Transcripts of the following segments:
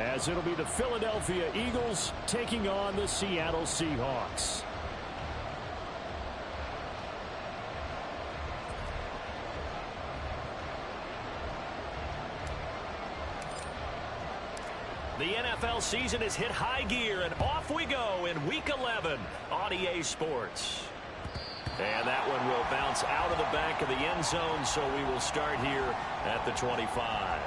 as it'll be the Philadelphia Eagles taking on the Seattle Seahawks. The NFL season has hit high gear, and off we go in Week 11 on EA Sports. And that one will bounce out of the back of the end zone, so we will start here at the 25.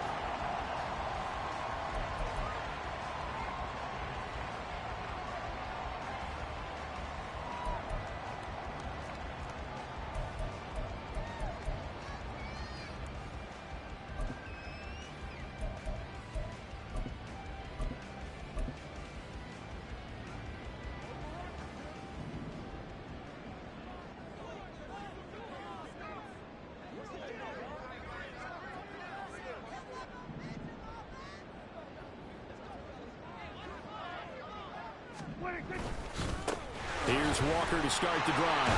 Here's Walker to start the drive.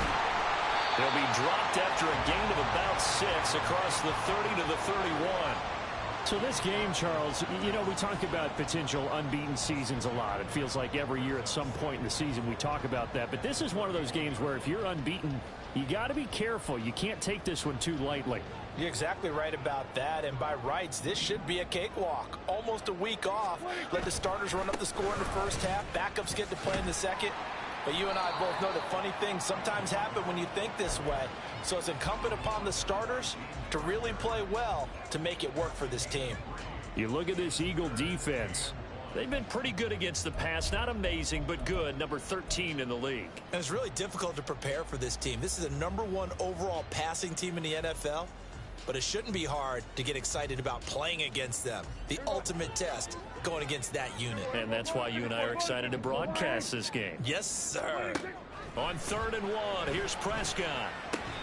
He'll be dropped after a gain of about 6 across the 30 to the 31. So this game, Charles, you know, we talk about potential unbeaten seasons a lot. It feels like every year at some point in the season we talk about that. But this is one of those games where if you're unbeaten, you got to be careful. You can't take this one too lightly. You're exactly right about that, and by rights, this should be a cakewalk. Almost a week off. Let the starters run up the score in the first half. Backups get to play in the second. But you and I both know that funny things sometimes happen when you think this way. So it's incumbent upon the starters to really play well to make it work for this team. You look at this Eagle defense. They've been pretty good against the pass. Not amazing, but good. Number 13 in the league. And it's really difficult to prepare for this team. This is the #1 overall passing team in the NFL. But it shouldn't be hard to get excited about playing against them. The ultimate test going against that unit. And that's why you and I are excited to broadcast this game. Yes, sir. On 3rd and 1, here's Prescott.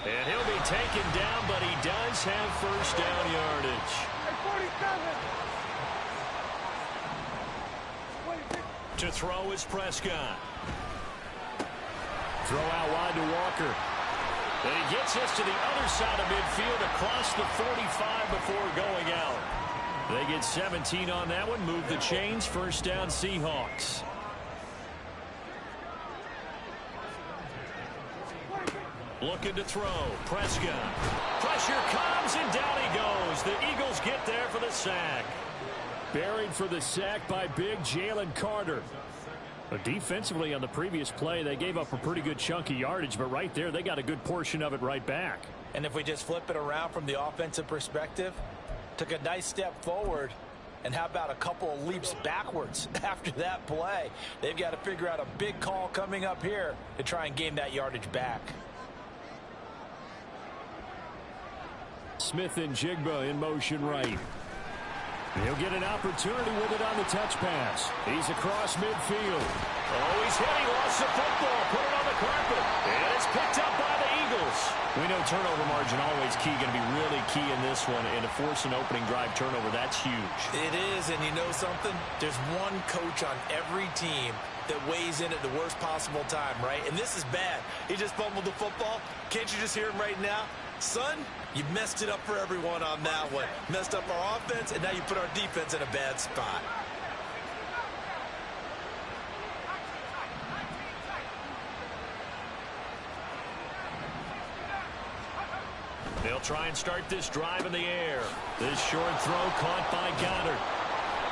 And he'll be taken down, but he does have first down yardage. To throw is Prescott. Throw out wide to Walker. And he gets us to the other side of midfield across the 45 before going out. They get 17 on that one. Move the chains. First down, Seahawks. Looking to throw. Prescott. Pressure comes, and down he goes. The Eagles get there for the sack. Buried for the sack by big Jalen Carter. But defensively on the previous play, they gave up a pretty good chunk of yardage, but right there, they got a good portion of it right back. And if we just flip it around from the offensive perspective, took a nice step forward, and how about a couple of leaps backwards after that play? They've got to figure out a big call coming up here to try and gain that yardage back. Smith and Jigba in motion right. He'll get an opportunity with it on the touch pass. He's across midfield. Oh, he's hit. He lost the football. Put it on the carpet. And it's picked up by the Eagles. We know turnover margin always key, going to be really key in this one. And to force an opening drive turnover, that's huge. It is, and you know something? There's one coach on every team that weighs in at the worst possible time, right? And this is bad. He just fumbled the football. Can't you just hear him right now? Son, you messed it up for everyone on that one. Messed up our offense, and now you put our defense in a bad spot. They'll try and start this drive in the air. This short throw caught by Goddard.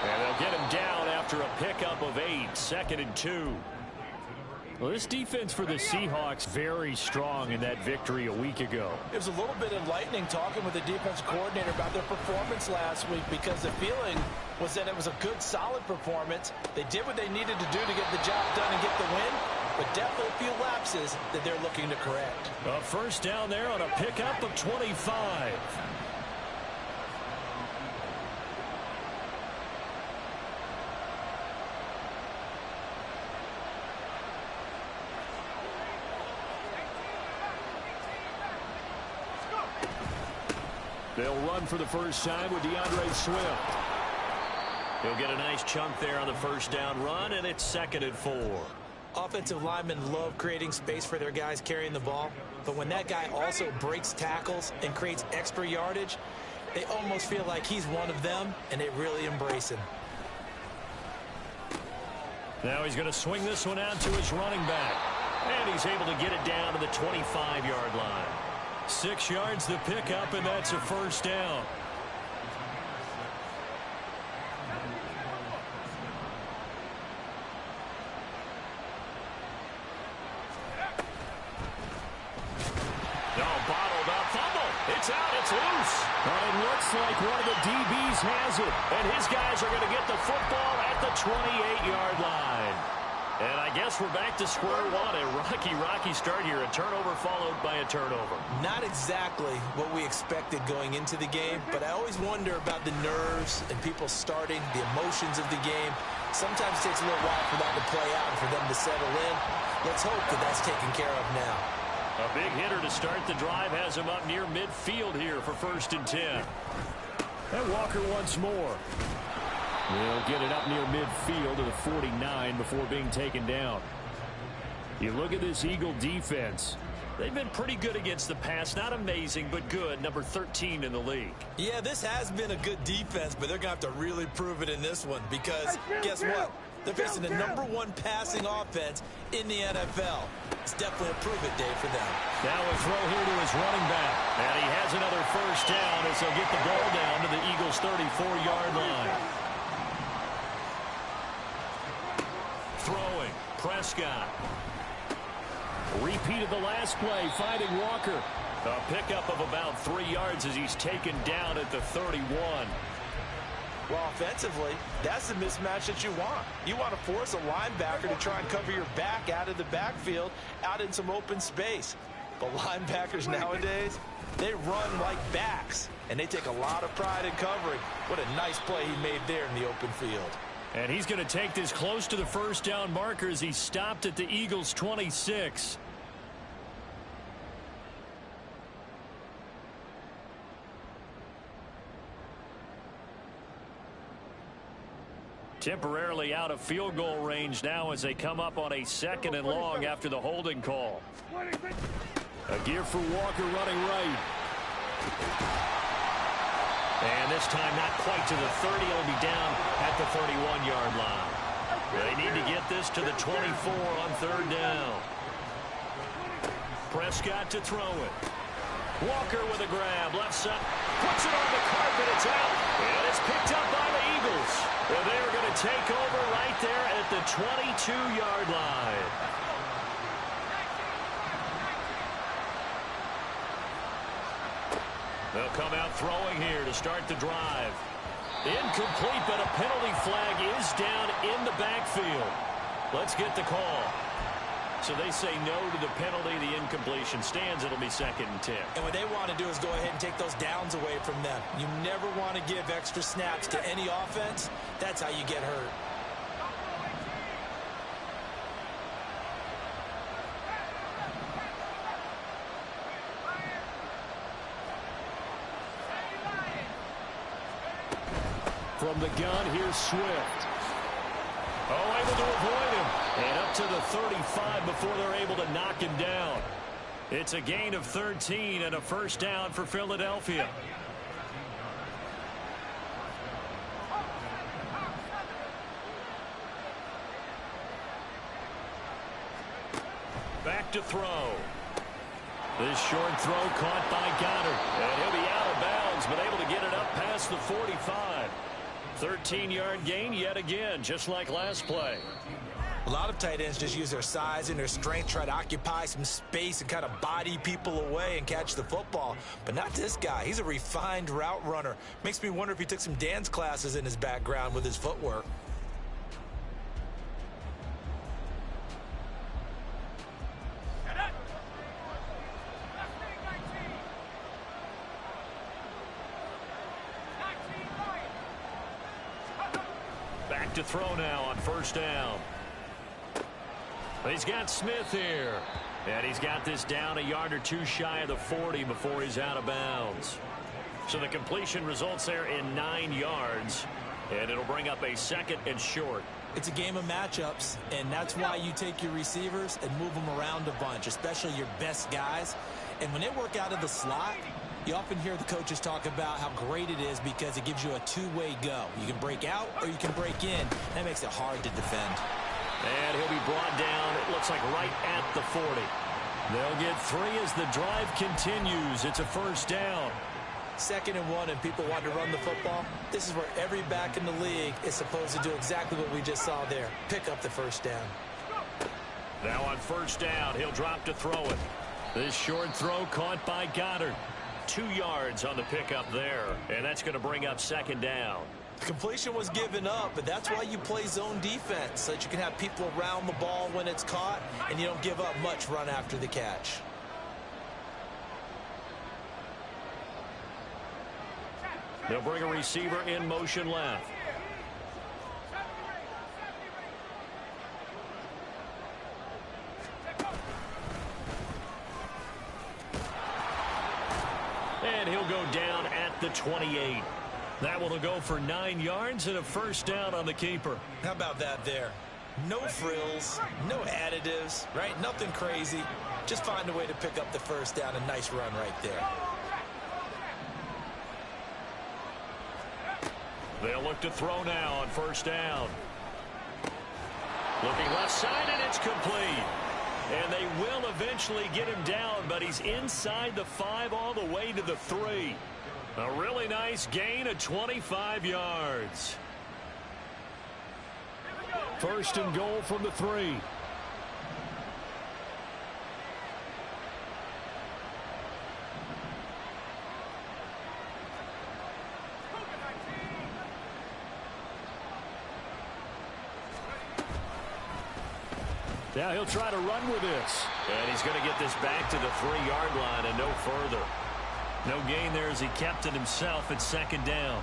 And they'll get him down after a pickup of 8. 2nd and 2. Well, this defense for the Seahawks very strong in that victory a week ago. It was a little bit enlightening talking with the defense coordinator about their performance last week, because the feeling was that it was a good, solid performance. They did what they needed to do to get the job done and get the win, but definitely a few lapses that they're looking to correct. A first down there on a pickup of 25. They'll run for the first time with DeAndre Swift. He'll get a nice chunk there on the first down run, and it's 2nd and 4. Offensive linemen love creating space for their guys carrying the ball, but when that guy also breaks tackles and creates extra yardage, they almost feel like he's one of them, and they really embrace him. Now he's going to swing this one out to his running back. And he's able to get it down to the 25-yard line. 6 yards to pick up, and that's a first down. It's out. It's loose. Well, it looks like one of the DBs has it. And his guys are going to get the football at the 28-yard line. And I guess we're back to square one. A rocky start here. A turnover followed by a turnover. Not exactly what we expected going into the game, but I always wonder about the nerves and people starting, the emotions of the game. Sometimes it takes a little while for that to play out and for them to settle in. Let's hope that that's taken care of now. A big hitter to start the drive has him up near midfield here for 1st and 10. And Walker once more. They'll get it up near midfield to the 49 before being taken down. You look at this Eagle defense. They've been pretty good against the pass. Not amazing, but good. Number 13 in the league. Yeah, this has been a good defense, but they're going to have to really prove it in this one because guess what? They're facing the #1 passing offense in the NFL. It's definitely a prove-it day for them. Now a throw here to his running back. And he has another first down as they'll get the ball down to the Eagles' 34-yard line. Throwing. Prescott. Repeat of the last play, finding Walker. A pickup of about 3 yards as he's taken down at the 31. Well, offensively, that's the mismatch that you want. You want to force a linebacker to try and cover your back out of the backfield, out in some open space. But linebackers nowadays, they run like backs, and they take a lot of pride in covering. What a nice play he made there in the open field. And he's going to take this close to the first down marker as he stopped at the Eagles' 26. Temporarily out of field goal range now as they come up on a 2nd and long after the holding call. A gear for Walker running right. And this time not quite to the 30. It'll be down at the 31-yard line. They need to get this to the 24 on 3rd down. Prescott to throw it. Walker with a grab. Left side. Puts it on the carpet. It's out. And it's picked up by the Eagles. And they are going to take over right there at the 22-yard line. They'll come out throwing here to start the drive. Incomplete, but a penalty flag is down in the backfield. Let's get the call. So they say no to the penalty. The incompletion stands. It'll be 2nd and 10. And what they want to do is go ahead and take those downs away from them. You never want to give extra snaps to any offense. That's how you get hurt. From the gun, here's Swift. Oh, able to avoid him. And up to the 35 before they're able to knock him down. It's a gain of 13 and a first down for Philadelphia. Back to throw. This short throw caught by Goddard. And he'll be out of bounds, but able to get it up past the 45. 13-yard gain yet again, just like last play. A lot of tight ends just use their size and their strength, try to occupy some space and kind of body people away and catch the football. But not this guy. He's a refined route runner. Makes me wonder if he took some dance classes in his background with his footwork. Back to throw now on first down. He's got Smith here. And he's got this down a yard or two shy of the 40 before he's out of bounds. So the completion results there in 9 yards. And it'll bring up a 2nd and short. It's a game of matchups, and that's why you take your receivers and move them around a bunch, especially your best guys. And when they work out of the slot, you often hear the coaches talk about how great it is because it gives you a two-way go. You can break out or you can break in. That makes it hard to defend. And he'll be brought down, it looks like right at the 40. They'll get 3 as the drive continues. It's a first down. 2nd and 1 and people want to run the football. This is where every back in the league is supposed to do exactly what we just saw there. Pick up the first down. Now on first down, he'll drop to throw it. This short throw caught by Goddard. 2 yards on the pickup there, and that's going to bring up 2nd down. The completion was given up, but that's why you play zone defense, so that you can have people around the ball when it's caught, and you don't give up much run after the catch. They'll bring a receiver in motion left. And he'll go down at the 28. That one will go for 9 yards and a first down on the keeper. How about that there? No frills, no additives, right? Nothing crazy. Just find a way to pick up the first down. A nice run right there. They'll look to throw now on first down. Looking left side, and it's complete. And they will eventually get him down, but he's inside the 5 all the way to the 3. A really nice gain of 25 yards. First and goal from the 3. Now he'll try to run with this. And he's going to get this back to the 3-yard line and no further. No gain there as he kept it himself at 2nd down.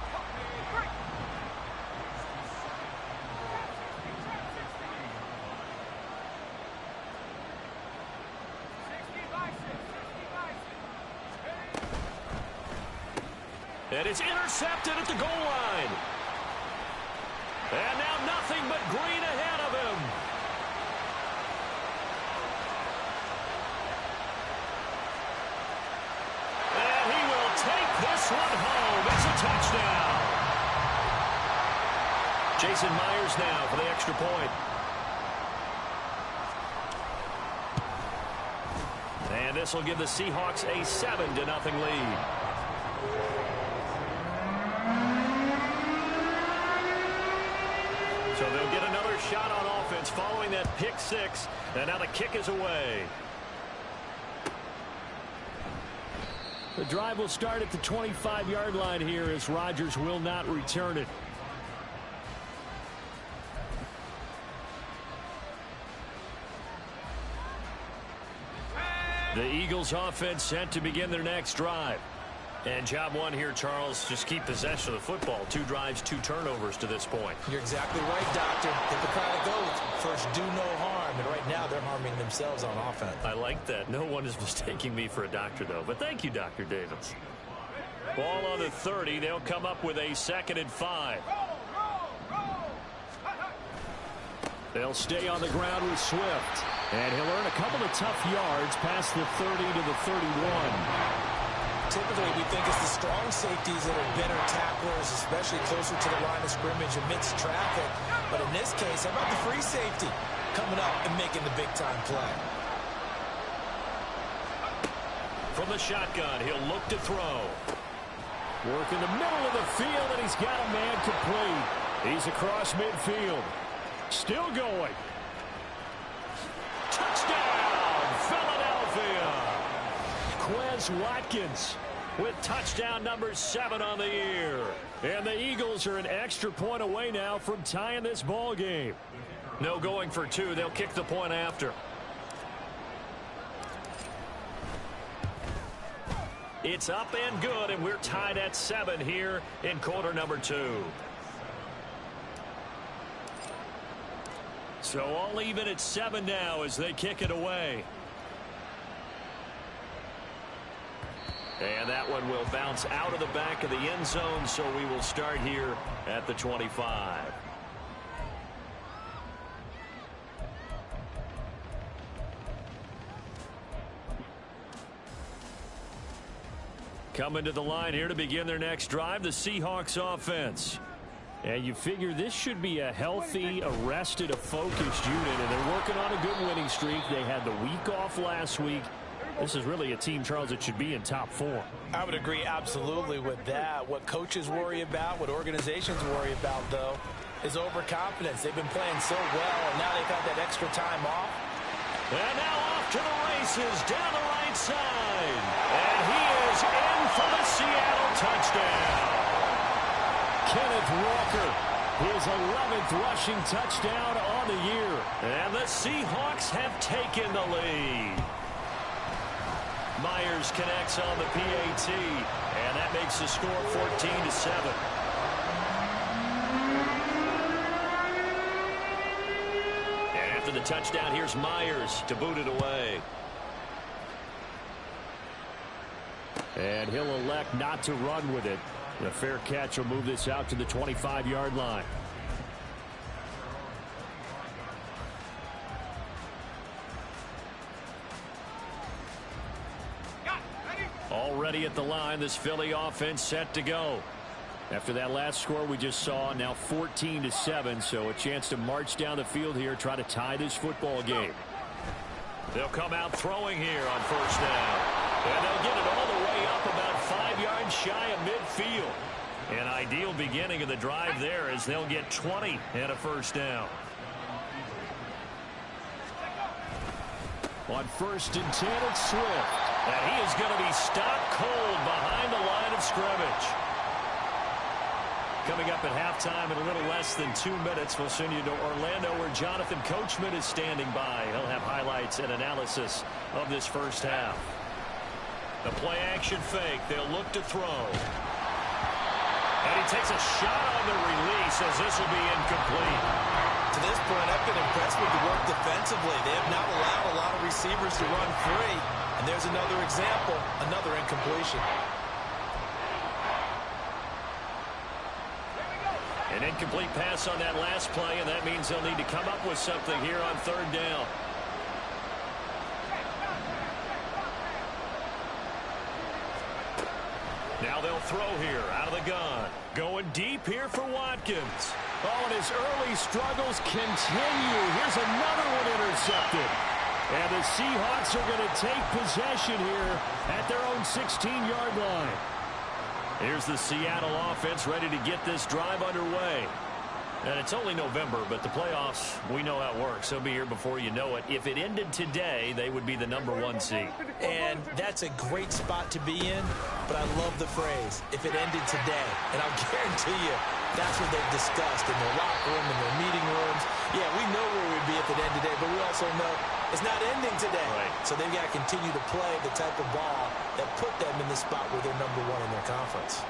And it's intercepted at the goal line. And now nothing but green ahead of him. And he will take this one home. It's a touchdown. Jason Myers now for the extra point. And this will give the Seahawks a 7-0 lead. So they'll get another shot on offense following that pick 6. And now the kick is away. The drive will start at the 25-yard line here as Rodgers will not return it. The Eagles offense set to begin their next drive. And job one here, Charles, just keep possession of the football. 2 drives, 2 turnovers to this point. You're exactly right, Doctor. Hippocratic oath. First, do no harm. And right now, they're harming themselves on offense. I like that. No one is mistaking me for a doctor, though. But thank you, Dr. Davis. Ball on the 30. They'll come up with a 2nd and 5. They'll stay on the ground with Swift. And he'll earn a couple of tough yards past the 30 to the 31. Typically, we think it's the strong safeties that are better tacklers, especially closer to the line of scrimmage amidst traffic. But in this case, how about the free safety coming up and making the big-time play? From the shotgun, he'll look to throw. Work in the middle of the field, and he's got a man complete. He's across midfield. Still going. Touchdown, Philadelphia. Quez Watkins with touchdown number 7 on the year. And the Eagles are an extra point away now from tying this ball game. No going for 2. They'll kick the point after. It's up and good, and we're tied at 7 here in quarter number 2. So all even at 7 now as they kick it away. And that one will bounce out of the back of the end zone, so we will start here at the 25. Coming to the line here to begin their next drive, the Seahawks offense. And you figure this should be a healthy, arrested, a focused unit, and they're working on a good winning streak. They had the week off last week. This is really a team, Charles, that should be in top 4. I would agree absolutely with that. What coaches worry about, what organizations worry about, though, is overconfidence. They've been playing so well, and now they've got that extra time off. And now off to the races down the right side. And he is in for the Seattle touchdown. Kenneth Walker, his 11th rushing touchdown on the year. And the Seahawks have taken the lead. Myers connects on the PAT, and that makes the score 14-7. And after the touchdown, here's Myers to boot it away. And he'll elect not to run with it. The fair catch will move this out to the 25-yard line. Already at the line, this Philly offense set to go. After that last score we just saw, now 14-7, so a chance to march down the field here, try to tie this football game. They'll come out throwing here on first down. And they'll get it all the way up about 5 yards shy of midfield. An ideal beginning of the drive there as they'll get 20 and a first down. On 1st and 10, it's Swift. And he is going to be stopped cold behind the line of scrimmage. Coming up at halftime in a little less than 2 minutes, we'll send you to Orlando where Jonathan Coachman is standing by. He'll have highlights and analysis of this first half. The play action fake. They'll look to throw. And he takes a shot on the release as this will be incomplete. To this point, I've been impressed with the work defensively. They have not allowed a lot of receivers to run free. And there's another example, another incompletion. An incomplete pass on that last play, and that means they'll need to come up with something here on 3rd down. Now they'll throw here out of the gun. Going deep here for Watkins. Oh, and his early struggles continue. Here's another one intercepted. And the Seahawks are going to take possession here at their own 16-yard line. Here's the Seattle offense ready to get this drive underway. And it's only November, but the playoffs, we know how it works. They'll be here before you know it. If it ended today, they would be the #1 seed. And that's a great spot to be in, but I love the phrase, if it ended today. And I'll guarantee you, that's what they've discussed in their locker room, in their meeting rooms. Yeah, we know where we'd be if it ended today, but we also know it's not ending today. Right. So they've got to continue to play the type of ball that put them in the spot where they're #1 in their conference.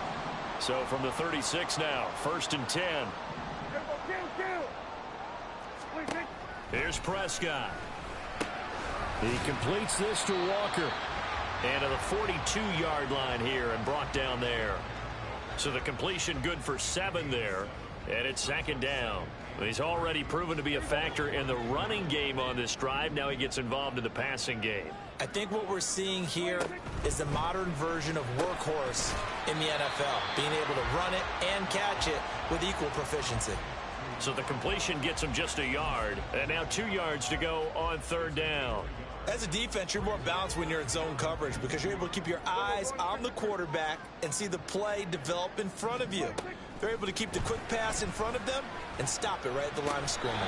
So from the 36 now, 1st and 10. Here's Prescott. He completes this to Walker. And to the 42-yard line here and brought down there. So the completion good for 7 there. And it's 2nd down. He's already proven to be a factor in the running game on this drive. Now he gets involved in the passing game. I think what we're seeing here is the modern version of workhorse in the NFL. Being able to run it and catch it with equal proficiency. So the completion gets him just a yard. And now 2 yards to go on 3rd down. As a defense, you're more balanced when you're in zone coverage because you're able to keep your eyes on the quarterback and see the play develop in front of you. They're able to keep the quick pass in front of them and stop it right at the line of scrimmage.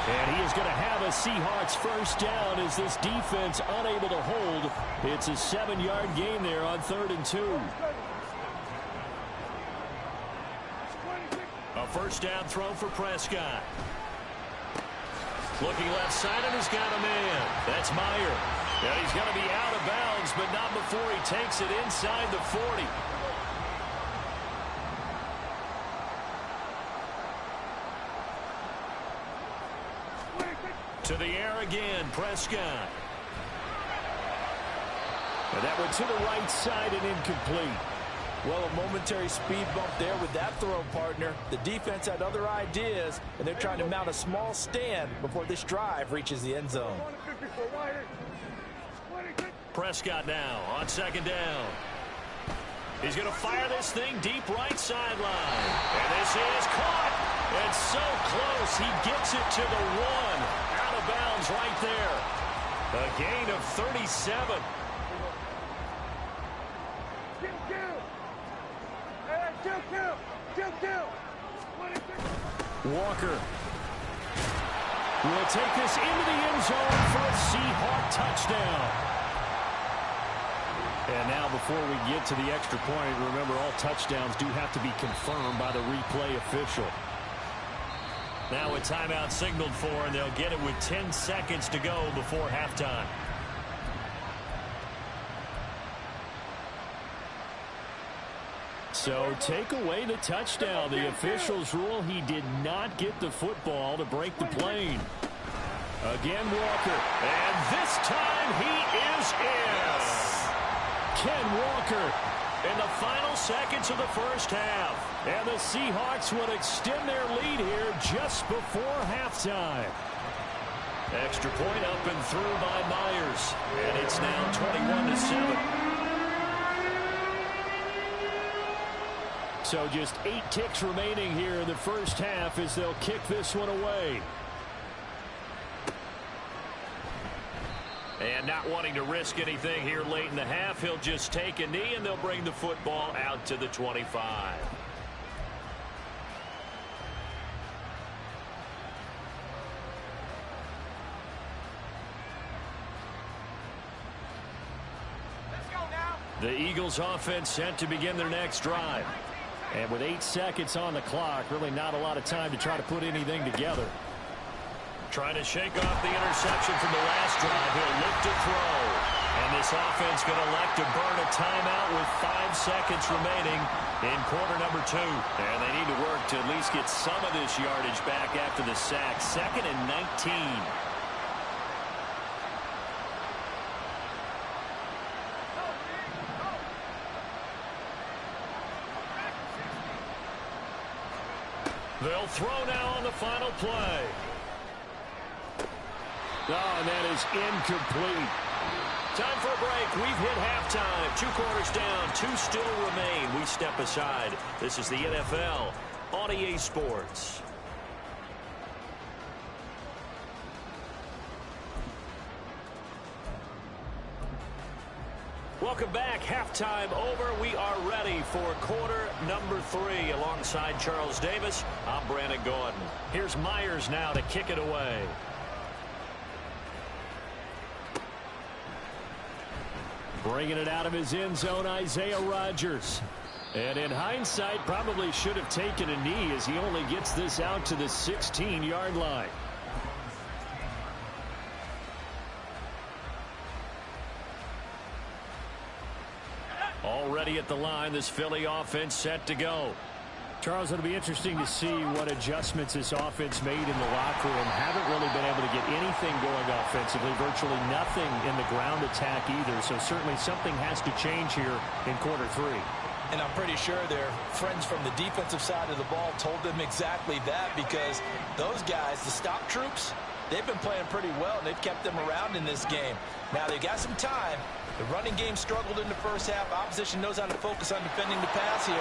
And he is going to have a Seahawks first down as this defense unable to hold. It's a 7-yard gain there on 3rd and 2. A first down throw for Prescott. Looking left side, and he's got a man. That's Meyer. And he's going to be out of bounds, but not before he takes it inside the 40. To the air again, Prescott. And that went to the right side and incomplete. Well, a momentary speed bump there with that throw, partner. The defense had other ideas, and they're trying to mount a small stand before this drive reaches the end zone. Prescott now on 2nd down. He's going to fire this thing deep right sideline. And this is caught. It's so close. He gets it to the 1. Out of bounds right there. A gain of 37. Walker will take this into the end zone for a Seahawk touchdown. And now before we get to the extra point, remember all touchdowns do have to be confirmed by the replay official. Now a timeout signaled for, and they'll get it with 10 seconds to go before halftime. So take away the touchdown. The officials rule he did not get the football to break the plane. Again, Walker. And this time he is in. Ken Walker. In the final seconds of the first half. And the Seahawks would extend their lead here just before halftime. Extra point up and through by Myers. And it's now 21-7. So just 8 ticks remaining here in the first half as they'll kick this one away. And not wanting to risk anything here late in the half, he'll just take a knee and they'll bring the football out to the 25. Let's go now. The Eagles offense set to begin their next drive. And with 8 seconds on the clock, really not a lot of time to try to put anything together. Trying to shake off the interception from the last drive. He'll look to throw. And this offense going to elect to burn a timeout with 5 seconds remaining in quarter number 2. And they need to work to at least get some of this yardage back after the sack. 2nd and 19. They'll throw now on the final play. Oh, and that is incomplete. Time for a break. We've hit halftime. 2 quarters down. 2 still remain. We step aside. This is the NFL on EA Sports. Welcome back. Halftime over. We are ready for quarter number 3. Alongside Charles Davis, I'm Brandon Gordon. Here's Myers now to kick it away. Bringing it out of his end zone, Isaiah Rodgers. And in hindsight, probably should have taken a knee as he only gets this out to the 16-yard line. Already at the line, this Philly offense set to go. Charles, it'll be interesting to see what adjustments this offense made in the locker room. Haven't really been able to get anything going offensively, virtually nothing in the ground attack either. So certainly something has to change here in quarter 3. And I'm pretty sure their friends from the defensive side of the ball told them exactly that, because those guys, the stop troops, they've been playing pretty well, and they've kept them around in this game. Now, they've got some time. The running game struggled in the first half. Opposition knows how to focus on defending the pass here.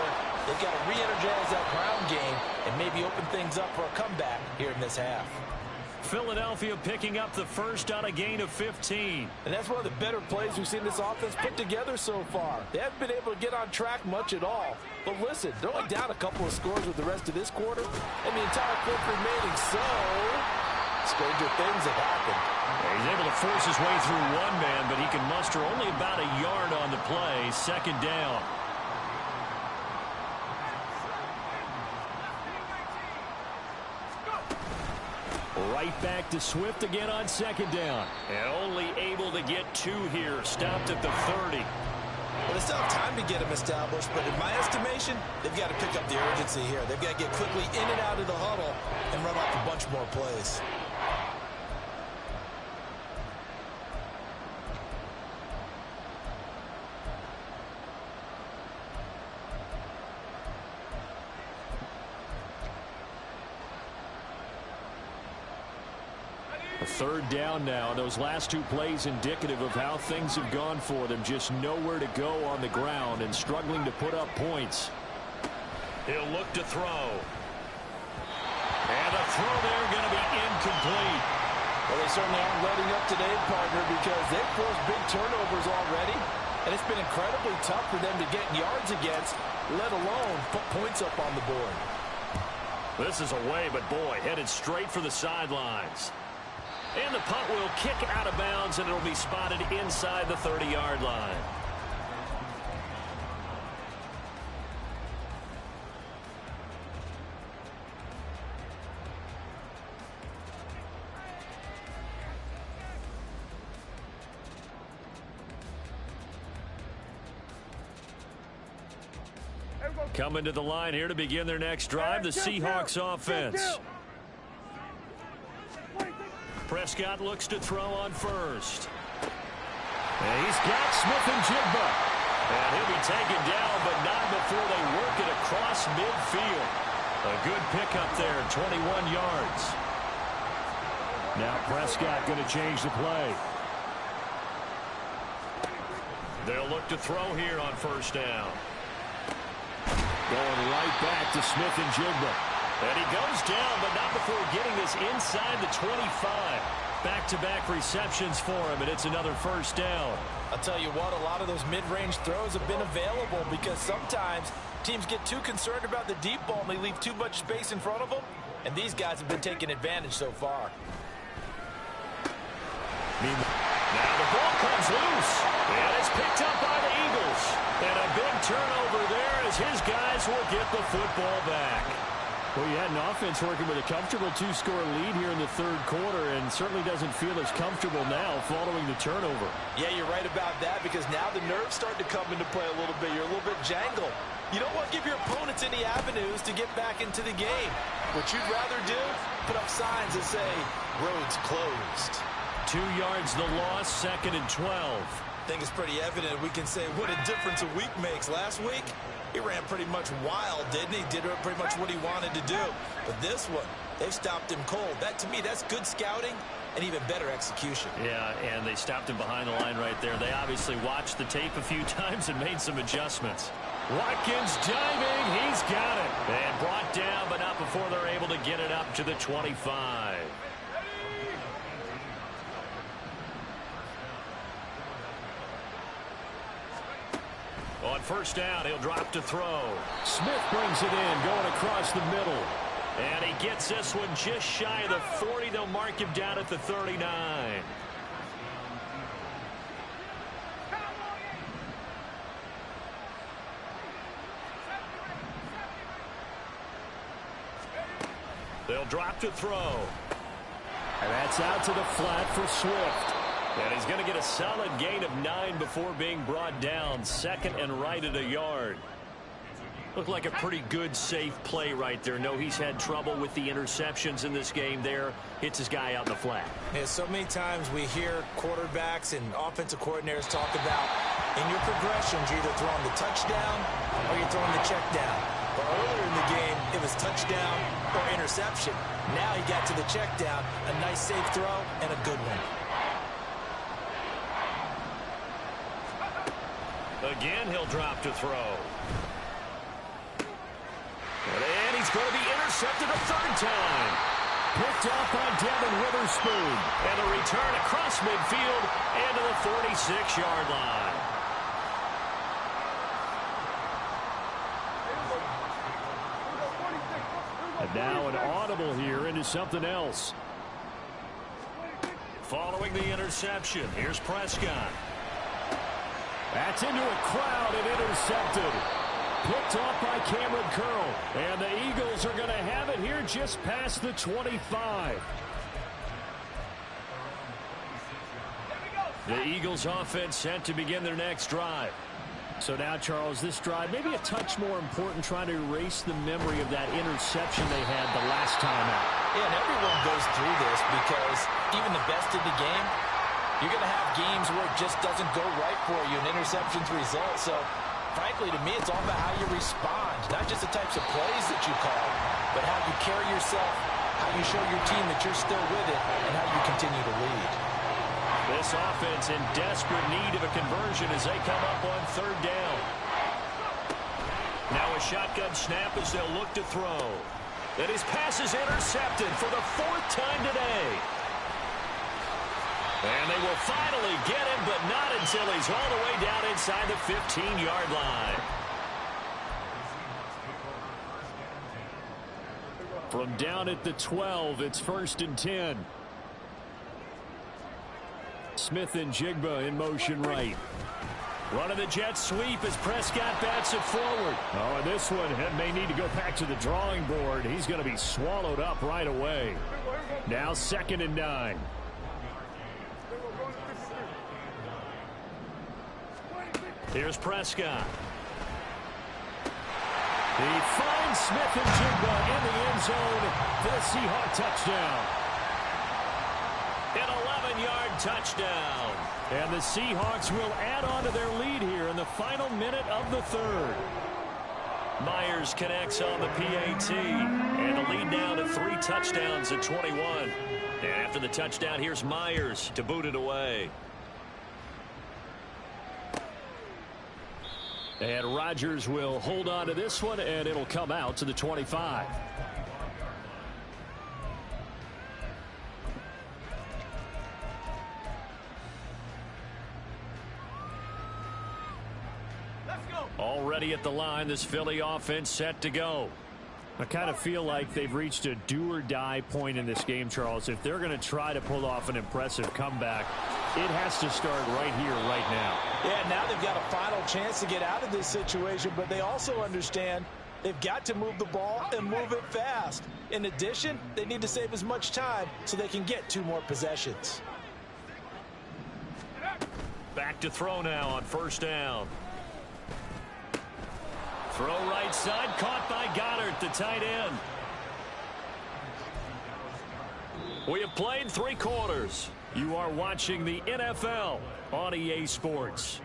They've got to re-energize that ground game and maybe open things up for a comeback here in this half. Philadelphia picking up the first on a gain of 15. And that's one of the better plays we've seen this offense put together so far. They haven't been able to get on track much at all. But listen, they're only down a couple of scores with the rest of this quarter and the entire quarter remaining. So, stranger things have happened. He's able to force his way through one man, but he can muster only about a yard on the play. 2nd down. Right back to Swift again on 2nd down. And only able to get 2 here. Stopped at the 30. Well, they still have time to get them established, but in my estimation, they've got to pick up the urgency here. They've got to get quickly in and out of the huddle and run off a bunch more plays. A third down now, and those last two plays indicative of how things have gone for them. Just nowhere to go on the ground and struggling to put up points. He'll look to throw. And the throw there going to be incomplete. Well, they certainly aren't letting up today, partner, because they've forced big turnovers already. And it's been incredibly tough for them to get yards against, let alone put points up on the board. This is away, but boy, headed straight for the sidelines. And the punt will kick out of bounds, and it'll be spotted inside the 30-yard line. Coming to the line here to begin their next drive, the Seahawks offense. Prescott looks to throw on first. And he's got Smith-Njigba. And he'll be taken down, but not before they work it across midfield. A good pickup there, 21 yards. Now Prescott going to change the play. They'll look to throw here on first down. Going right back to Smith-Njigba. And he goes down, but not before getting this inside the 25. Back-to-back receptions for him, and it's another first down. I'll tell you what, a lot of those mid-range throws have been available because sometimes teams get too concerned about the deep ball and they leave too much space in front of them, and these guys have been taking advantage so far. Now the ball comes loose, and it's picked up by the Eagles. And a big turnover there as his guys will get the football back. Well, you had an offense working with a comfortable two-score lead here in the third quarter and certainly doesn't feel as comfortable now following the turnover. Yeah, you're right about that because now the nerves start to come into play a little bit. You're a little bit jangled. You don't want to give your opponents any avenues to get back into the game. What you'd rather do, put up signs that say, roads closed. 2 yards the loss, 2nd and 12. I think it's pretty evident we can say what a difference a week makes. Last week, he ran pretty much wild, didn't he? Did pretty much what he wanted to do. But this one, they've stopped him cold. That, to me, that's good scouting and even better execution. Yeah, and they stopped him behind the line right there. They obviously watched the tape a few times and made some adjustments. Watkins diving. He's got it. And brought down, but not before they're able to get it up to the 25. On first down, he'll drop to throw. Smith brings it in, going across the middle. And he gets this one just shy of the 40. They'll mark him down at the 39. They'll drop to throw. And that's out to the flat for Swift. And he's going to get a solid gain of 9 before being brought down. 2nd and right at a yard. Looked like a pretty good, safe play right there. No, he's had trouble with the interceptions in this game there. Hits his guy out in the flat. Yeah, so many times we hear quarterbacks and offensive coordinators talk about in your progressions, you're either throwing the touchdown or you're throwing the check down. But earlier in the game, it was touchdown or interception. Now he got to the check down, a nice safe throw, and a good one. Again, he'll drop to throw. And he's going to be intercepted a third time. Picked off by Devin Witherspoon. And a return across midfield and to the 46-yard line. And now an audible here into something else. Following the interception, here's Prescott. That's into a crowd and intercepted. Picked off by Cameron Curl. And the Eagles are going to have it here just past the 25. The Eagles offense set to begin their next drive. So now, Charles, this drive maybe a touch more important, trying to erase the memory of that interception they had the last time out. Yeah, and everyone goes through this because even the best in the game, you're going to have games where it just doesn't go right for you and interceptions result. So, frankly, to me, it's all about how you respond. Not just the types of plays that you call, but how you carry yourself, how you show your team that you're still with it and how you continue to lead. This offense in desperate need of a conversion as they come up on third down. Now a shotgun snap as they'll look to throw. And his pass is intercepted for the 4th time today. And they will finally get him, but not until he's all the way down inside the 15-yard line. From down at the 12, it's 1st and 10. Smith and Jigba in motion right. Running the jet sweep as Prescott bats it forward. Oh, and this one may need to go back to the drawing board. He's going to be swallowed up right away. Now 2nd and 9. Here's Prescott. He finds Smith and Jigba in the end zone for the Seahawks touchdown. An 11-yard touchdown. And the Seahawks will add on to their lead here in the final minute of the 3rd. Myers connects on the PAT. And the lead now to 3 touchdowns at 21. And after the touchdown, here's Myers to boot it away. And Rodgers will hold on to this one, and it'll come out to the 25. Already at the line, this Philly offense set to go. I kind of feel like they've reached a do-or-die point in this game, Charles. If they're going to try to pull off an impressive comeback, it has to start right here, right now. Yeah, now they've got a final chance to get out of this situation, but they also understand they've got to move the ball and move it fast. In addition, they need to save as much time so they can get 2 more possessions. Back to throw now on 1st down. Throw right side, caught by Goddard, the tight end. We have played 3 quarters. You are watching the NFL on EA Sports.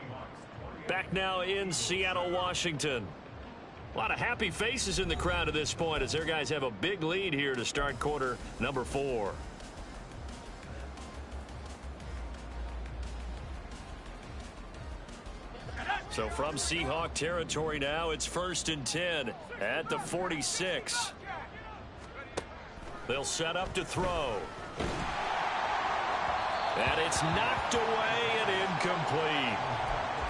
Back now in Seattle, Washington. A lot of happy faces in the crowd at this point as their guys have a big lead here to start quarter number 4. So from Seahawk territory now, it's 1st and 10 at the 46. They'll set up to throw. And it's knocked away and incomplete.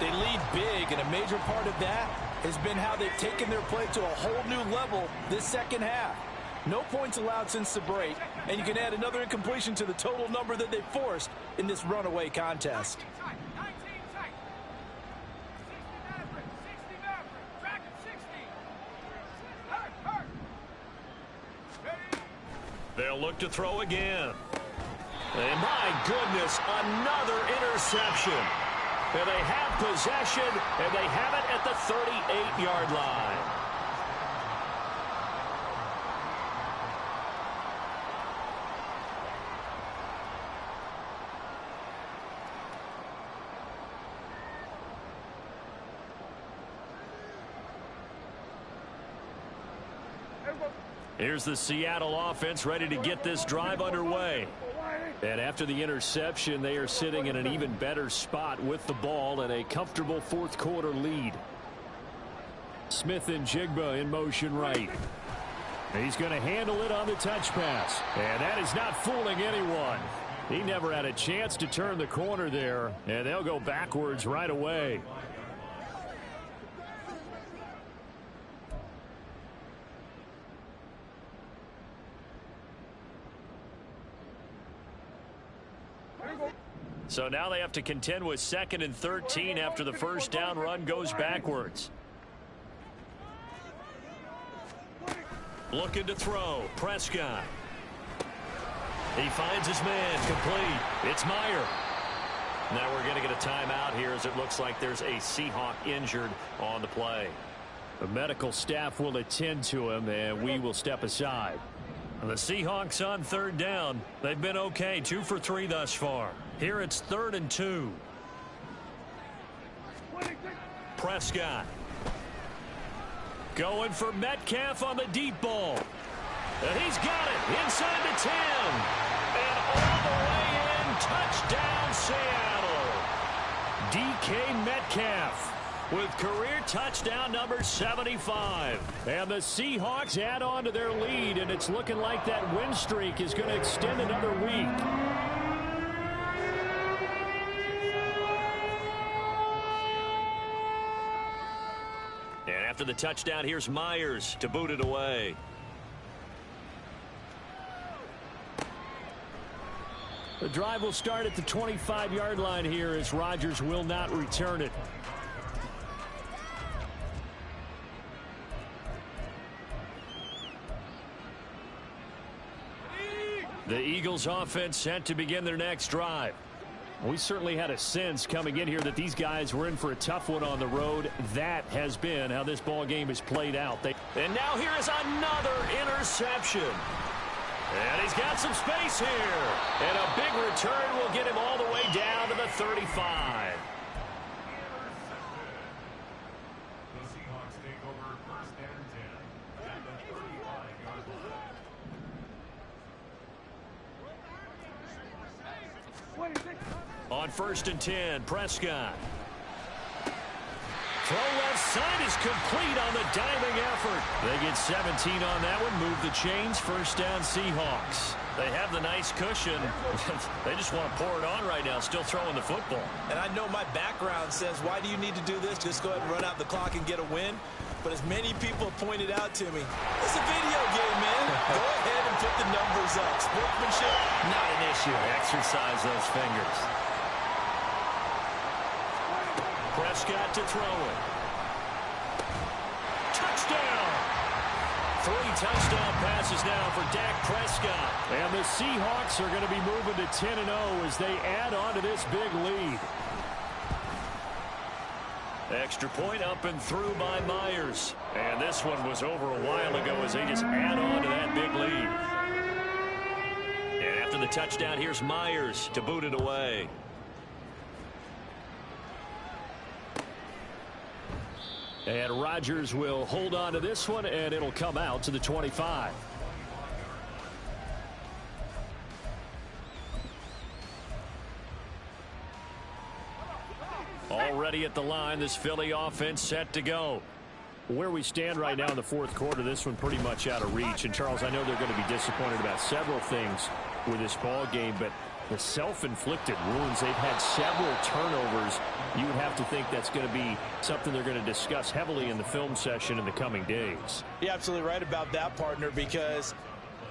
They lead big, and a major part of that has been how they've taken their play to a whole new level this second half. No points allowed since the break, and you can add another incompletion to the total number that they forced in this runaway contest. They'll look to throw again. And my goodness, another interception. And they have possession, and they have it at the 38-yard line. Here's the Seattle offense ready to get this drive underway. And after the interception, they are sitting in an even better spot with the ball and a comfortable 4th quarter lead. Smith and Jigba in motion right. He's going to handle it on the touch pass. And that is not fooling anyone. He never had a chance to turn the corner there, and they'll go backwards right away. So now they have to contend with 2nd and 13 after the 1st down run goes backwards. Looking to throw. Prescott. He finds his man. Complete. It's Meyer. Now we're going to get a timeout here as it looks like there's a Seahawk injured on the play. The medical staff will attend to him, and we will step aside. The Seahawks on 3rd down. They've been okay. 2 for 3 thus far. Here it's 3rd and 2. Prescott. Going for Metcalf on the deep ball. And he's got it inside the 10. And all the way in. Touchdown, Seattle. DK Metcalf with career touchdown number 75. And the Seahawks add on to their lead, and it's looking like that win streak is going to extend another week. And after the touchdown, here's Myers to boot it away. The drive will start at the 25-yard line here as Rodgers will not return it. The Eagles offense set to begin their next drive. We certainly had a sense coming in here that these guys were in for a tough one on the road. That has been how this ball game has played out. And now here is another interception. And he's got some space here. And a big return will get him all the way down to the 35. On 1st and 10, Prescott. Throw left side is complete on the diving effort. They get 17 on that one. Move the chains. 1st down, Seahawks. They have the nice cushion. They just want to pour it on right now, still throwing the football. And I know my background says, why do you need to do this? Just go ahead and run out the clock and get a win. But as many people pointed out to me, it's a video game, man. Go ahead and put the numbers up. Sportsmanship, not an issue. Exercise those fingers. Prescott to throw it. Touchdown! 3 touchdown passes now for Dak Prescott. And the Seahawks are going to be moving to 10-0 as they add on to this big lead. Extra point up and through by Myers. And this one was over a while ago as they just add on to that big lead. And after the touchdown, here's Myers to boot it away. And Rodgers will hold on to this one, and it'll come out to the 25. Already at the line, this Philly offense set to go. Where we stand right now in the 4th quarter, this one pretty much out of reach. And, Charles, I know they're going to be disappointed about several things with this ball game, but the self-inflicted wounds, they've had several turnovers. You would have to think that's going to be something they're going to discuss heavily in the film session in the coming days. You're absolutely right about that, partner, because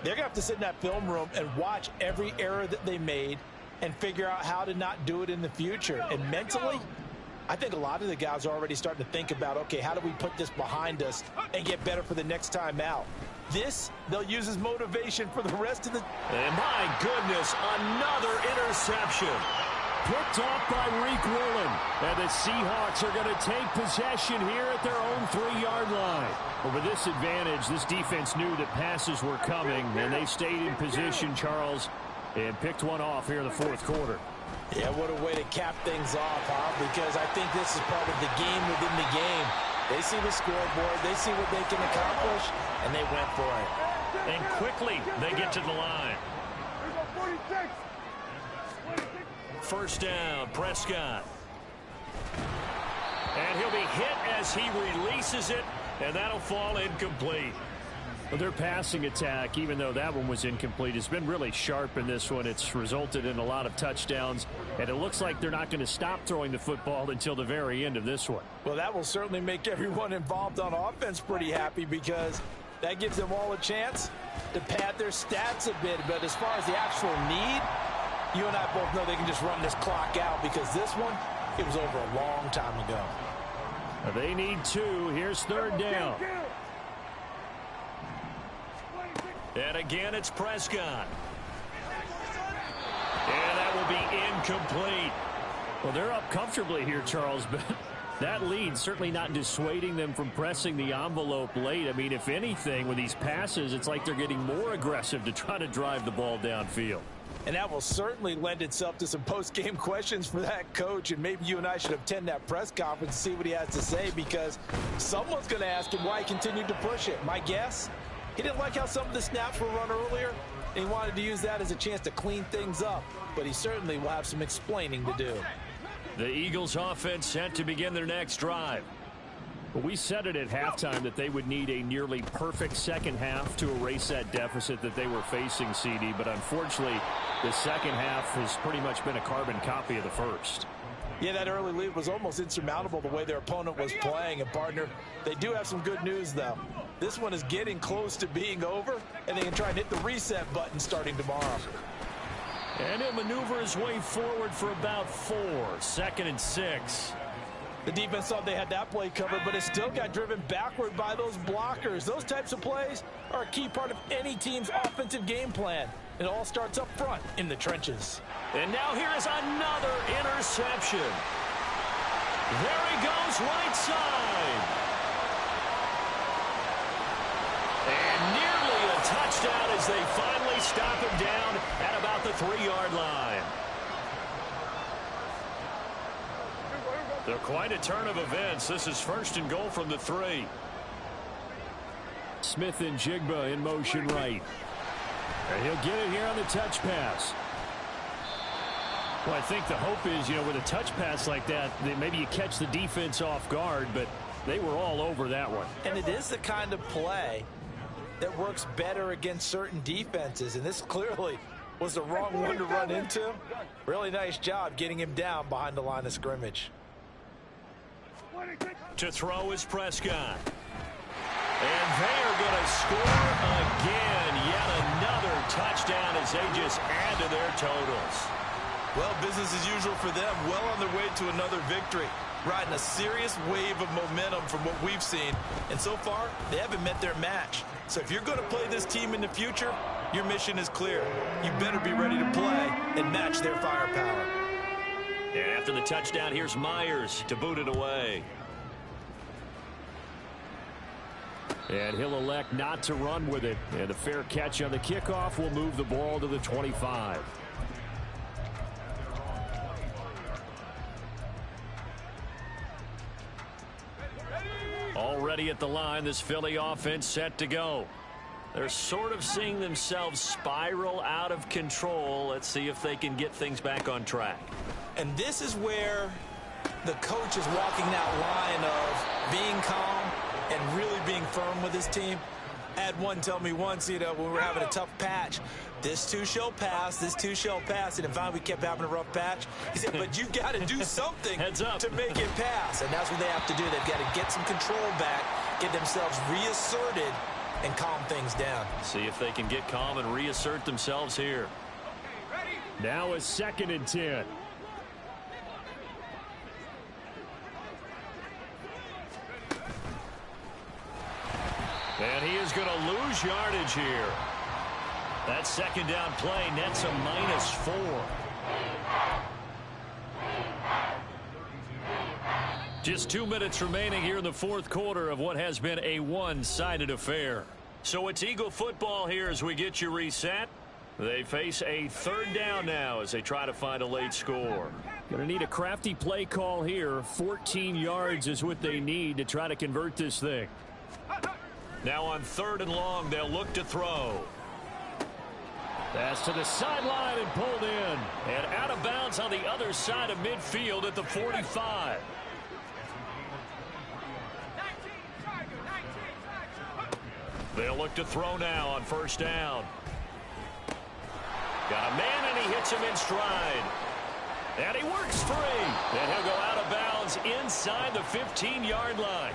they're going to have to sit in that film room and watch every error that they made and figure out how to not do it in the future. And mentally, I think a lot of the guys are already starting to think about, okay, how do we put this behind us and get better for the next time out? This, they'll use as motivation for the rest of the... And my goodness, another interception. Picked off by Reek Woolen. And the Seahawks are going to take possession here at their own 3-yard line. But with this advantage, this defense knew that passes were coming, and they stayed in position, Charles, and picked one off here in the 4th quarter. Yeah, what a way to cap things off, huh? Because I think this is part of the game within the game. They see the scoreboard, they see what they can accomplish, and they went for it. And quickly, they get to the line. 1st down, Prescott. And he'll be hit as he releases it, and that'll fall incomplete. Well, their passing attack, even though that one was incomplete, has been really sharp in this one. It's resulted in a lot of touchdowns, and it looks like they're not going to stop throwing the football until the very end of this one. Well, that will certainly make everyone involved on offense pretty happy because that gives them all a chance to pad their stats a bit. But as far as the actual need, you and I both know they can just run this clock out because this one, it was over a long time ago. They need 2. Here's 3rd down. And again, it's Prescott. And that will be incomplete. Well, they're up comfortably here, Charles, but that lead certainly not dissuading them from pressing the envelope late. I mean, if anything, with these passes, it's like they're getting more aggressive to try to drive the ball downfield. And that will certainly lend itself to some post-game questions for that coach. And maybe you and I should attend that press conference and see what he has to say because someone's going to ask him why he continued to push it. My guess, He didn't like how some of the snaps were run earlier, and he wanted to use that as a chance to clean things up. But he certainly will have some explaining to do. The Eagles offense set to begin their next drive. Well, we said it at halftime that they would need a nearly perfect second half to erase that deficit that they were facing, CD. But unfortunately, the second half has pretty much been a carbon copy of the first. Yeah, that early lead was almost insurmountable the way their opponent was playing. And, partner, they do have some good news, though. This one is getting close to being over, and they can try and hit the reset button starting tomorrow. And he'll maneuver his way forward for about 4. 2nd and 6. The defense thought they had that play covered, but it still got driven backward by those blockers. Those types of plays are a key part of any team's offensive game plan. It all starts up front in the trenches. And now here is another interception. There he goes, right side. And nearly a touchdown as they finally stop him down at about the 3-yard line. They're quite a turn of events. This is 1st and goal from the 3. Smith and Jigba in motion right. And he'll get it here on the touch pass. Well, I think the hope is, with a touch pass like that maybe you catch the defense off guard, but they were all over that one. And it is the kind of play that works better against certain defenses, and this clearly was the wrong one to run into. Really nice job getting him down behind the line of scrimmage. To throw is Prescott. And they are going to score again. Yet another touchdown as they just add to their totals. Well, business as usual for them. Well on their way to another victory. Riding a serious wave of momentum from what we've seen. And so far, they haven't met their match. So if you're going to play this team in the future, your mission is clear. You better be ready to play and match their firepower. And after the touchdown, here's Myers to boot it away. And he'll elect not to run with it. And a fair catch on the kickoff will move the ball to the 25. Already at the line, this Philly offense set to go. They're sort of seeing themselves spiral out of control. Let's see if they can get things back on track. And this is where the coach is walking that line of being calm and really being firm with his team. I had one tell me once, when we were having a tough patch, this too shall pass, this too shall pass. And if finally we kept having a rough patch, he said, but you got to do something to make it pass. And that's what they have to do. They've got to get some control back, get themselves reasserted, and calm things down. See if they can get calm and reassert themselves here. Now a 2nd and 10. And he is going to lose yardage here. That 2nd down play nets a -4. Just 2 minutes remaining here in the 4th quarter of what has been a one-sided affair. So it's Eagle football here as we get you reset. They face a 3rd down now as they try to find a late score. Going to need a crafty play call here. 14 yards is what they need to try to convert this thing. Now on 3rd and long, they'll look to throw. Pass to the sideline and pulled in. And out of bounds on the other side of midfield at the 45. They'll look to throw now on 1st down. Got a man, and he hits him in stride. And he works free. And he'll go out of bounds inside the 15-yard line.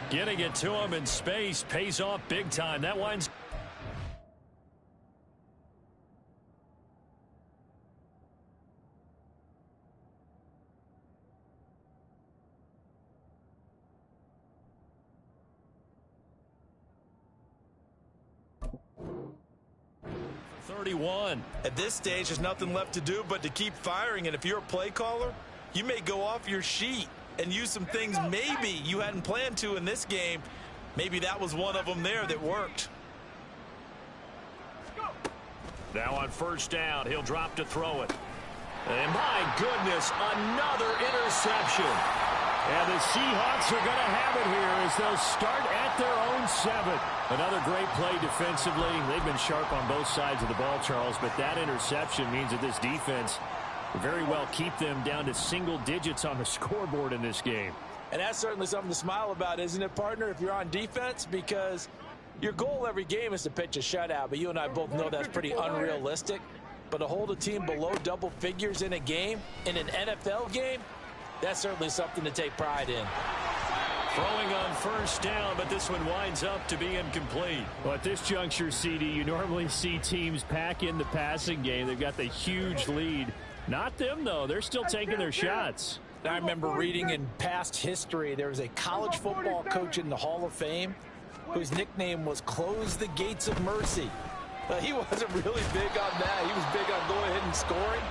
Getting it to him in space pays off big time. That one's... At this stage, there's nothing left to do but to keep firing. And if you're a play caller, you may go off your sheet and use some things maybe you hadn't planned to in this game. Maybe that was one of them there that worked. Now on 1st down, he'll drop to throw it. And my goodness, another interception. And the Seahawks are going to have it here as they'll start at their own 7. Another great play defensively. They've been sharp on both sides of the ball, Charles, but that interception means that this defense will very well keep them down to single digits on the scoreboard in this game. And that's certainly something to smile about, isn't it, partner, if you're on defense? Because your goal every game is to pitch a shutout, but you and I both know that's pretty unrealistic. But to hold a team below double figures in a game, in an NFL game, that's certainly something to take pride in. Throwing on first down, but this one winds up to be incomplete. Well, at this juncture, CD, you normally see teams pack in the passing game. They've got the huge lead. Not them, though. They're still taking their shots. I remember reading in past history, there was a college football coach in the Hall of Fame whose nickname was Close the Gates of Mercy. He wasn't really big on that. He was big on going ahead and scoring.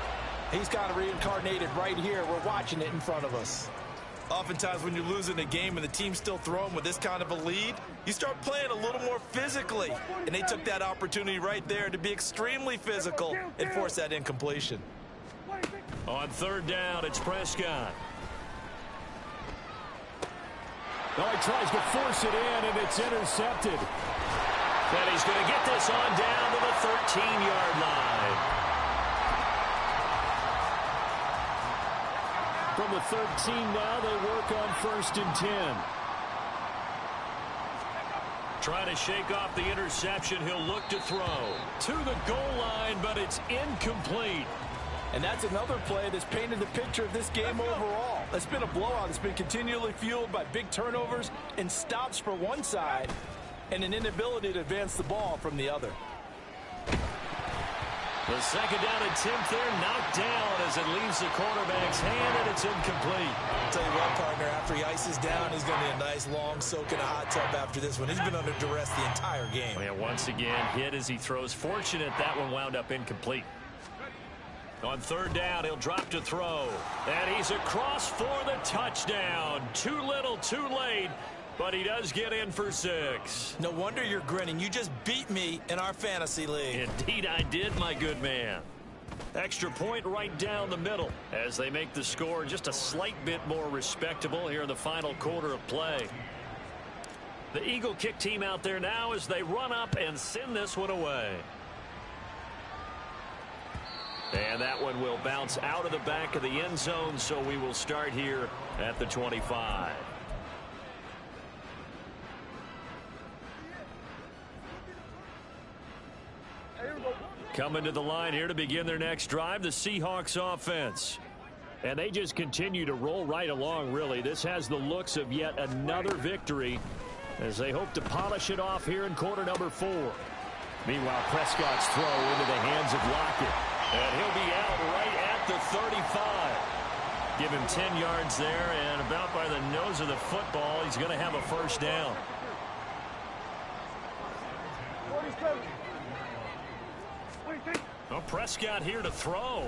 He's kind of reincarnated right here. We're watching it in front of us. Oftentimes when you're losing a game and the team's still throwing with this kind of a lead, you start playing a little more physically. And they took that opportunity right there to be extremely physical and force that incompletion. On third down, it's Prescott. Oh, he tries to force it in, and it's intercepted. And he's going to get this on down to the 13-yard line. From the 13 now, they work on 1st and 10. Trying to shake off the interception. He'll look to throw to the goal line, but it's incomplete. And that's another play that's painted the picture of this game overall. It's been a blowout. It's been continually fueled by big turnovers and stops for one side and an inability to advance the ball from the other. The second down attempt there knocked down as it leaves the quarterback's hand, and it's incomplete. I'll tell you what, partner, after he ices down, he's going to be a nice, long soak in a hot tub after this one. He's been under duress the entire game. Yeah, once again, hit as he throws. Fortunate that one wound up incomplete. On third down, he'll drop to throw. And he's across for the touchdown. Too little, too late. But he does get in for 6. No wonder you're grinning. You just beat me in our fantasy league. Indeed I did, my good man. Extra point right down the middle as they make the score just a slight bit more respectable here in the final quarter of play. The Eagle kick team out there now as they run up and send this one away. And that one will bounce out of the back of the end zone, so we will start here at the 25. Coming to the line here to begin their next drive, the Seahawks offense. And they just continue to roll right along, really. This has the looks of yet another victory as they hope to polish it off here in quarter number 4. Meanwhile, Prescott's throw into the hands of Lockett. And he'll be out right at the 35. Give him 10 yards there, and about by the nose of the football, he's going to have a first down. Well, Prescott here to throw.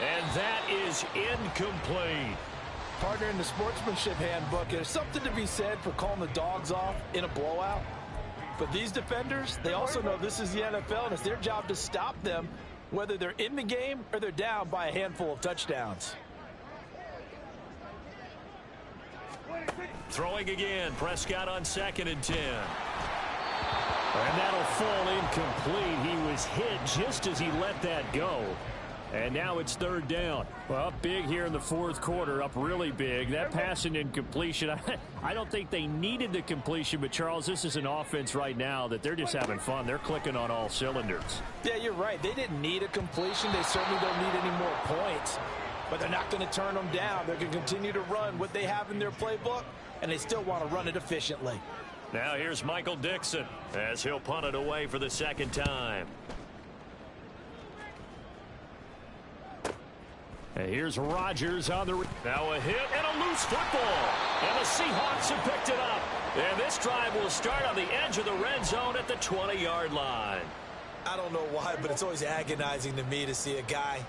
And that is incomplete. Partner, in the sportsmanship handbook, there's something to be said for calling the dogs off in a blowout. But these defenders, they also know this is the NFL, and it's their job to stop them, whether they're in the game or they're down by a handful of touchdowns. Throwing again, Prescott on 2nd and 10. And that'll fall incomplete. He was hit just as he let that go. And now it's 3rd down. Well, up big here in the 4th quarter, up really big. That passing incompletion, I don't think they needed the completion, but Charles, this is an offense right now that they're just having fun. They're clicking on all cylinders. Yeah, you're right. They didn't need a completion. They certainly don't need any more points. But they're not going to turn them down. They're going to continue to run what they have in their playbook, and they still want to run it efficiently. Now here's Michael Dixon as he'll punt it away for the 2nd time. And here's Rodgers on the... Now a hit and a loose football. And the Seahawks have picked it up. And this drive will start on the edge of the red zone at the 20-yard line. I don't know why, but it's always agonizing to me to see a guy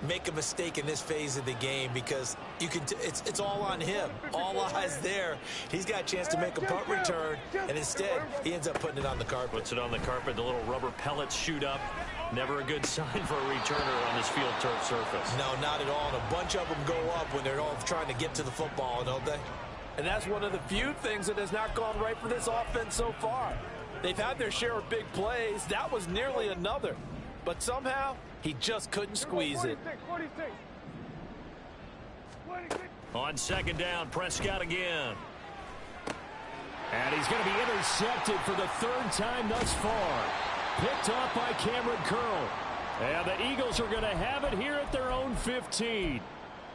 make a mistake in this phase of the game because you can it's all on him. All eyes there. He's got a chance to make a punt return, and instead he ends up putting it on the carpet. Puts it on the carpet. The little rubber pellets shoot up. Never a good sign for a returner on this field turf surface. No, not at all. And a bunch of them go up when they're all trying to get to the football, don't they? And that's one of the few things that has not gone right for this offense so far. They've had their share of big plays. That was nearly another. But somehow, he just couldn't squeeze it. On second down, Prescott again. And he's going to be intercepted for the third time thus far. Picked off by Cameron Curl. And the Eagles are going to have it here at their own 15.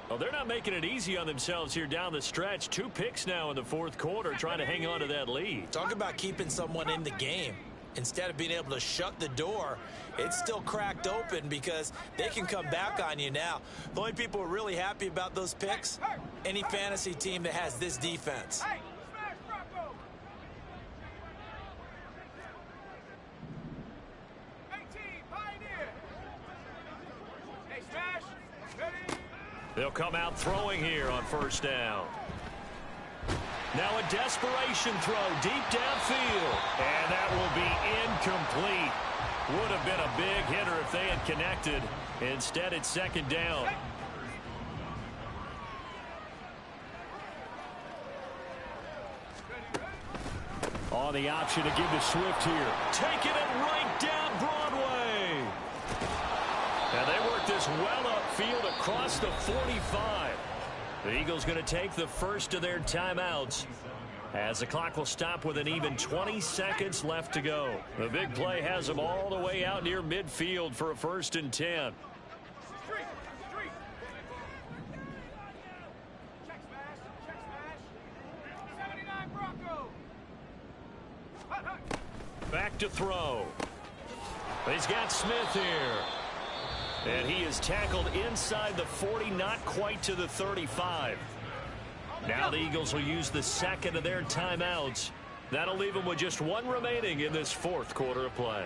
Well, they're not making it easy on themselves here down the stretch. 2 picks now in the fourth quarter, trying to hang on to that lead. Talk about keeping someone in the game. Instead of being able to shut the door, it's still cracked open because they can come back on you now. The only people who are really happy about those picks, any fantasy team that has this defense. They'll come out throwing here on first down. Now a desperation throw deep downfield. And that will be incomplete. Would have been a big hitter if they had connected. Instead, it's second down. On the option to give to Swift here. Taking it right down Broadway. And they work this well upfield across the 45. The Eagles going to take the first of their timeouts as the clock will stop with an even 20 seconds left to go. The big play has them all the way out near midfield for a 1st and 10. Back to throw. He's got Smith here. And he is tackled inside the 40, not quite to the 35. Now the Eagles will use the second of their timeouts. That'll leave them with just 1 remaining in this fourth quarter of play.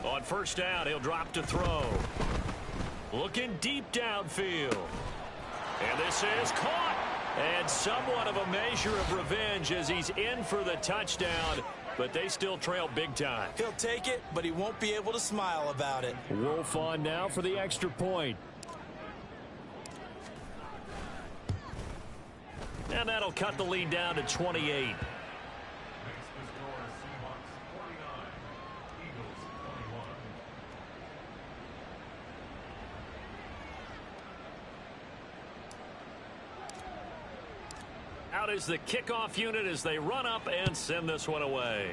On first down, he'll drop to throw. Looking deep downfield. And this is caught. And somewhat of a measure of revenge as he's in for the touchdown, but they still trail big time. He'll take it, but he won't be able to smile about it. Wolf on now for the extra point. And that'll cut the lead down to 28. Out is the kickoff unit as they run up and send this one away.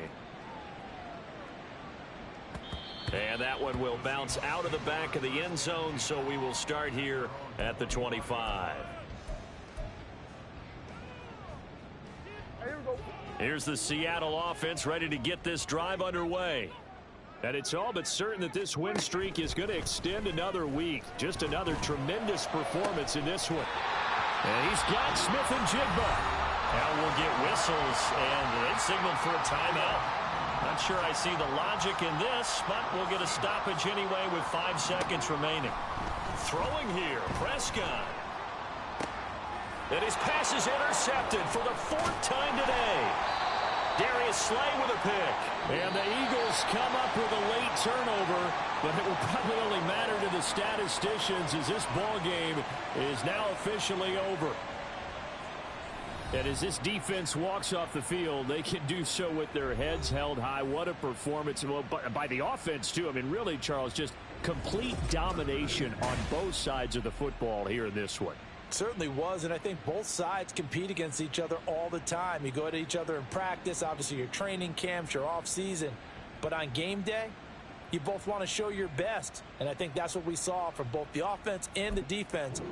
And that one will bounce out of the back of the end zone, so we will start here at the 25. Here's the Seattle offense ready to get this drive underway. And it's all but certain that this win streak is going to extend another week. Just another tremendous performance in this one. And he's got Smith and Jigba. Now we'll get whistles, and they've signaled for a timeout. Not sure I see the logic in this, but we'll get a stoppage anyway with 5 seconds remaining. Throwing here, Prescott. And his pass is intercepted for the 4th time today. Darius Slay with a pick. And the Eagles come up with a late turnover, but it will probably only matter to the statisticians as this ball game is now officially over. And as this defense walks off the field, they can do so with their heads held high. What a performance. Well, by the offense, too. I mean, really, Charles, just complete domination on both sides of the football here in this one. Certainly was, and I think both sides compete against each other all the time. You go at each other in practice, obviously your training camps, your off season, but on game day, you both want to show your best, and I think that's what we saw from both the offense and the defense.